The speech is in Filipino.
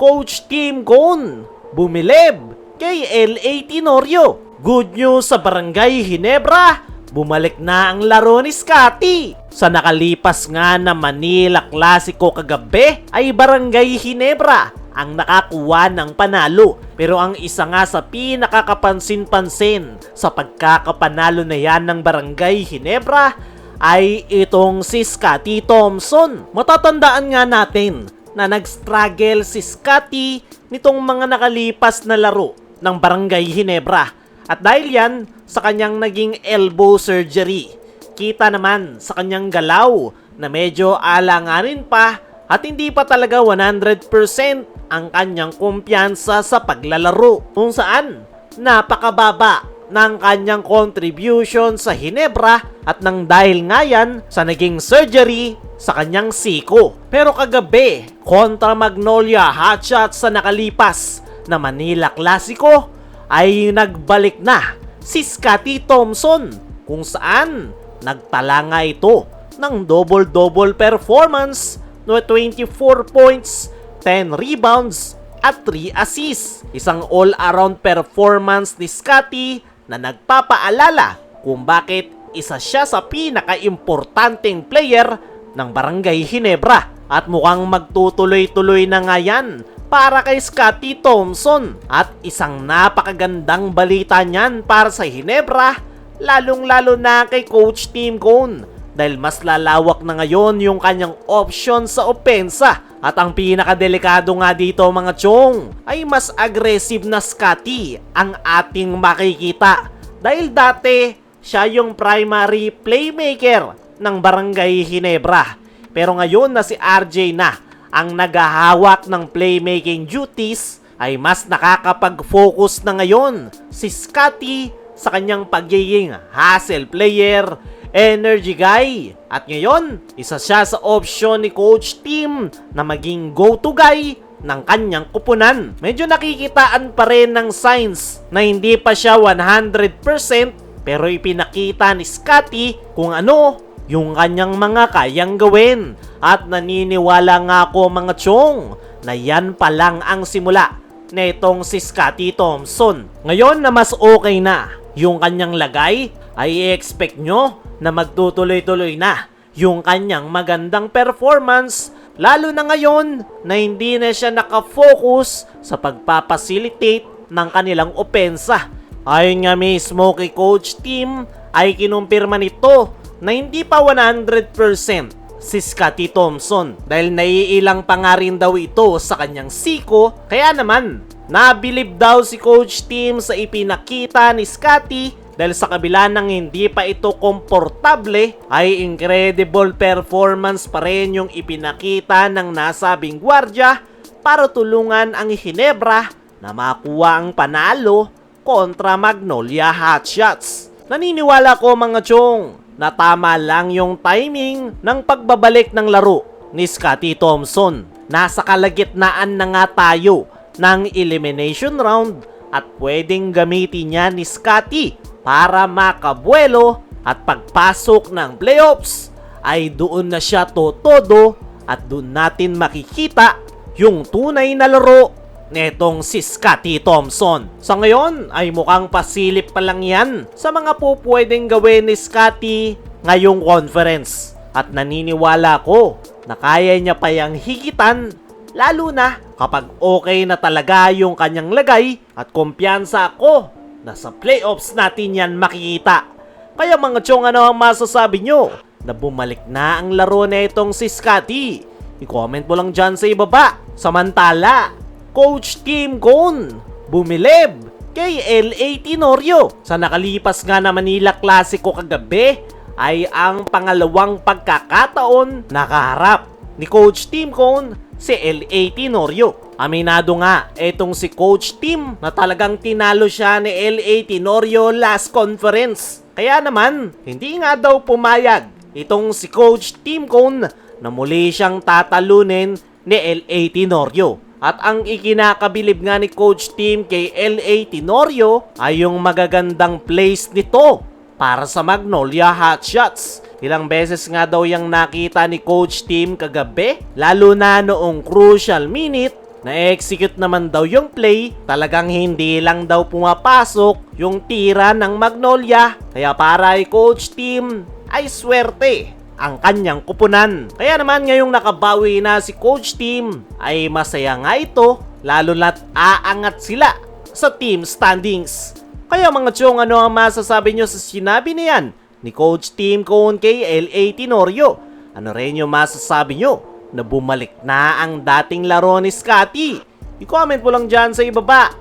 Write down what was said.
Coach Tim Cone bumilib kay LA Tenorio. Good news sa Barangay Ginebra, bumalik na ang laro ni Scotty. Sa nakalipas nga na Manila Clasico kagabi ay Barangay Ginebra ang nakakuha ng panalo. Pero ang isa nga sa pinakakapansin-pansin sa pagkakapanalo na yan ng Barangay Ginebra ay itong si Scotty Thompson. Matatandaan nga natin na nag-struggle si Scotty nitong mga nakalipas na laro ng Barangay Ginebra. At dahil yan sa kanyang naging elbow surgery, kita naman sa kanyang galaw na medyo alanganin pa at hindi pa talaga 100% ang kanyang kumpiyansa sa paglalaro. Kung saan napakababa ng kanyang contribution sa Ginebra at nang dahil nga yan sa naging surgery sa kanyang siko. Pero kagabi, kontra Magnolia Hotshots sa nakalipas na Manila Clasico, ay nagbalik na si Scotty Thompson kung saan nagtala nga ito ng double-double performance no 24 points, 10 rebounds at 3 assists. Isang all-around performance ni Scotty na nagpapaalala kung bakit isa siya sa pinaka-importanteng player ng Barangay Ginebra. At mukhang magtutuloy-tuloy na nga yan para kay Scotty Thompson. At isang napakagandang balita niyan para sa Ginebra, lalong-lalo na kay Coach Tim Cone, dahil mas lalawak na ngayon yung kanyang option sa opensa. At ang pinakadelikado nga dito mga chong, ay mas aggressive na Scotty ang ating makikita. Dahil dati, siya yung primary playmaker ng Barangay Ginebra. Pero ngayon na si RJ na ang naghahawak ng playmaking duties, ay mas nakakapag-focus na ngayon si Scotty sa kanyang pagiging hustle player, energy guy. At ngayon, isa siya sa option ni Coach Tim na maging go-to guy ng kanyang kupunan. Medyo nakikitaan pa rin ng signs na hindi pa siya 100%, pero ipinakita ni Scotty kung ano yung kanyang mga kayang gawin. At naniniwala nga ako mga chong na yan pa lang ang simula na itong si Scotty Thompson. Ngayon na mas okay na yung kanyang lagay, ay i-expect nyo na magtutuloy-tuloy na yung kanyang magandang performance, lalo na ngayon na hindi na siya nakafocus sa pagpapacilitate ng kanilang opensa. Ayon nga mismo kay Coach Tim, ay kinumpirma nito na hindi pa 100% si Scotty Thompson dahil naiilang pa nga rin daw ito sa kanyang siko. Kaya naman, nabilib daw si Coach Tim sa ipinakita ni Scotty dahil sa kabila ng hindi pa ito komportable, ay incredible performance pa rin yung ipinakita ng nasabing gwardya para tulungan ang Ginebra na makuha ang panalo kontra Magnolia Hotshots. Naniniwala ko mga chong na tama lang yung timing ng pagbabalik ng laro ni Scotty Thompson. Nasa kalagitnaan na nga tayo ng elimination round at pwedeng gamitin niya ni Scotty para makabuelo at pagpasok ng playoffs ay doon na siya totodo at doon natin makikita yung tunay na laro netong si Scotty Thompson. Sa ngayon ay mukhang pasilip pa lang yan sa mga pwedeng gawin ni Scotty ngayong conference. At naniniwala ko na kaya niya pa yang higitan, lalo na kapag okay na talaga yung kanyang lagay at kumpiyansa ako na sa playoffs natin yan makikita. Kaya mga chong, ano ang masasabi nyo na bumalik na ang laro na itong si Scotty? I-comment mo lang dyan sa ibaba. Samantala, Coach Tim Cone bumilib kay LA Tenorio. Sa nakalipas nga na Manila Clasico kagabi, ay ang pangalawang pagkakataon nakaharap ni Coach Tim Cone si LA Tenorio. Aminado nga etong si Coach Tim na talagang tinalo siya ni LA Tenorio last conference. Kaya naman, hindi nga daw pumayag itong si Coach Tim Cone na muli siyang tatalunin ni LA Tenorio. At ang ikinakabilib nga ni Coach Tim kay LA Tenorio ay yung magagandang plays nito para sa Magnolia Hotshots. Ilang beses nga daw yung nakita ni Coach Tim kagabi, lalo na noong crucial minute Na-execute naman daw yung play, talagang hindi lang daw pumapasok yung tira ng Magnolia. Kaya para kay Coach Tim ay swerte ang kanyang kupunan. Kaya naman ngayong nakabawi na si Coach Tim ay masaya nga ito, lalo na't aangat sila sa team standings. Kaya mga chong, ano ang masasabi nyo sa sinabi niyan ni Coach Tim Cone kay LA Tenorio? Ano rin yung masasabi nyo na bumalik na ang dating laro ni Scotty? I-comment mo lang dyan sa ibaba.